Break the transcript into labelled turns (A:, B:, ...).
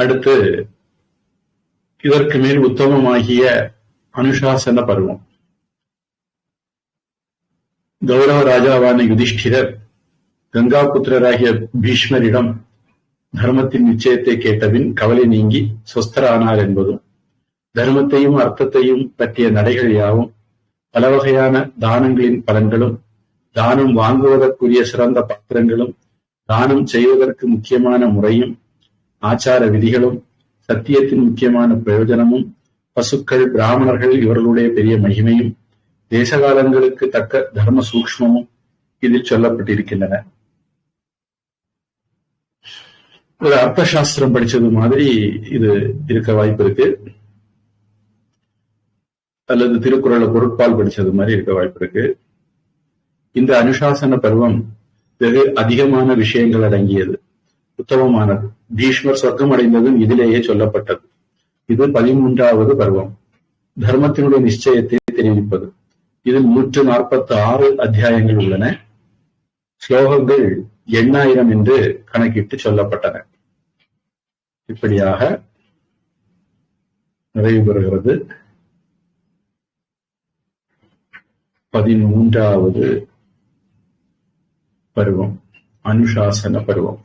A: அடுத்து இதற்கு மேல் உத்தமமாகிய அனுசாசன பருவம். கௌரவ ராஜாவான யுதிஷ்டிரர் கங்காபுத்திரராகிய பீஷ்மரிடம் தர்மத்தின் நிச்சயத்தை கேட்டபின் கவலை நீங்கி சொஸ்தரானார் என்பதும், தர்மத்தையும் அர்த்தத்தையும் பற்றிய நடைகள் யாவும், பல வகையான தானங்களின் பலன்களும், தானம் வாங்குவதற்குரிய சிறந்த பாத்திரங்களும், தானம் செய்வதற்கு முக்கியமான முறையும், ஆச்சார விதிகளும், சத்தியத்தின் முக்கியமான பிரயோஜனமும், பசுக்கள் பிராமணர்கள் இவர்களுடைய பெரிய மகிமையும், தேசகாலங்களுக்கு தக்க தர்ம சூக்ஷ்மமும் இதில் சொல்லப்பட்டிருக்கின்றன. ஒரு அர்த்த சாஸ்திரம் படிச்சது மாதிரி இது இருக்க வாய்ப்பு இருக்கு, அல்லது திருக்குறளை பொருட்பால் படிச்சது மாதிரி இருக்க வாய்ப்பு இருக்கு. இந்த அனுசாசன பருவம் வெகு அதிகமான விஷயங்கள் அடங்கியது, உத்தமமானது. பீஷ்மர் சொர்க்கம் அடைந்ததும் இதிலேயே சொல்லப்பட்டது. இது 13வது பருவம், தர்மத்தினுடைய நிச்சயத்தை தெரிவிப்பது. இதில் 146 அத்தியாயங்கள் உள்ளன. ஸ்லோகங்கள் 8000 என்று கணக்கிட்டு சொல்லப்பட்டன. இப்படியாக நிறைவு பெறுகிறது 13வது பருவம், அனுசாசன பருவம்.